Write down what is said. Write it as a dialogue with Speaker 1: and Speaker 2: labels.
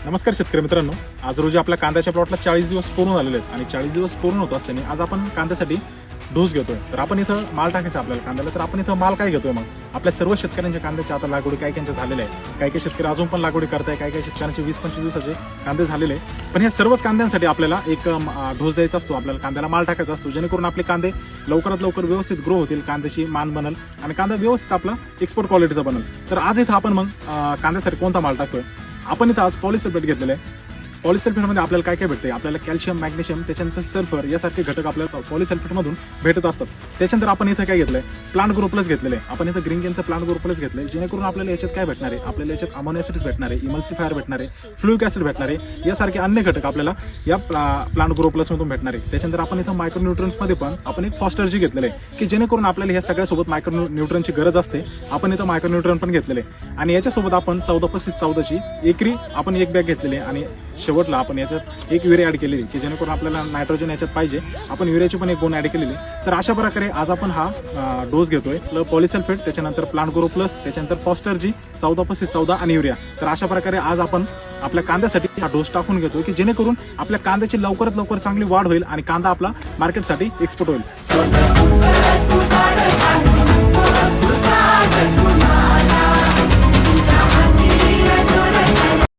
Speaker 1: नमस्कार शेतकरी मित्रांनो, आज रोजी आपल्या कांद्याच्या प्लॉटला 40 दिवस पूर्ण झालेले आहेत आणि 40 दिवस पूर्ण होत असताना आज आपण कांद्यासाठी डोस घेतोय. तर आपण इथं माल टाकायचा आपल्याला कांद्याला, तर आपण इथं माल काय घेतोय मग आपल्या सर्व शेतकऱ्यांच्या कांद्याच्या आता लागवडी काही झालेल्या आहे. काही शेतकरी अजून पण लागवडी करताय, काही शेतकऱ्यांचे 20-25 दिवसाचे कांदे झालेले. पण ह्या सर्वच कांद्यांसाठी आपल्याला एक डोस द्यायचा असतो, आपल्याला कांद्याला माल टाकायचा असतो, जेणेकरून आपले कांदे लवकरात लवकर व्यवस्थित ग्रो होतील, कांद्याची मान बनल आणि कांदा व्यवस्थित आपला एक्सपोर्ट क्वालिटीचा बनल. तर आज इथं आपण मग कांद्यासाठी कोणता माल टाकतोय, आपण इथं आज पॉलिसल्फेट घेतलेलं आहे. पॉलिसल्फेटमध्ये आपल्याला काय काय भेटते, आपल्याला कॅल्शियम, मॅग्नेशियम, त्याच्यानंतर सल्फर यासारखे घटक आपल्याला पॉलिसल्फेटमधून भेटत असतात. त्याच्यानंतर आपण इथं काय घेतलंय, प्लांट ग्रो प्लस घेतलेलं आहे. आपण इथं ग्रीन गेनचं प्लांट ग्रो प्लस घेतलंय, जेणेकरून आपल्याला याच्यात काय भेटणार आहे, आपल्याला याच्यात अमोनो ऍसिड्स भेटणार आहे, इमल्सिफायर भेटणार आहे, फ्लुइक ऍसिड भेटणार आहे, यासारखे अन्य घटक आपल्याला या प्लांट ग्रो प्लस मधून भेटणार आहे. त्याच्यानंतर आपण इथं मायक्रोन्यूट्रन्स मध्ये पण आपण एक फॉस्टरजी घेतलेलं आहे, की जेणेकरून आपल्याला ह्या सगळ्यासोबत मायक्रोन्यूट्रनची गरज असते. आपण इथं मायक्रोन्यूट्रन पण घेतलेले आहे आणि याच्यासोबत आपण 14-25-14ची एकरी आपण एक बॅग घेतलेली आहे आणि शेवटला आपण याच्यात एक युरिया ऍड केलेली, की जेणेकरून आपल्याला नायट्रोजन याच्यात पाहिजे, आपण युरियाची पण एक गोण ऍड केलेली. तर अशा प्रकारे आज आपण हा डोस घेतोय, पॉलिसल्फेट, त्याच्यानंतर प्लांट ग्रो प्लस, त्याच्यानंतर फॉस्टरजी, 14-25-14 आणि युरिया. तर अशा प्रकारे आज आपण आपल्या कांद्यासाठी हा डोस टाकून घेतोय, की जेणेकरून आपल्या कांद्याची लवकरात लवकर चांगली वाढ होईल आणि कांदा आपला मार्केटसाठी एक्सपोर्ट होईल.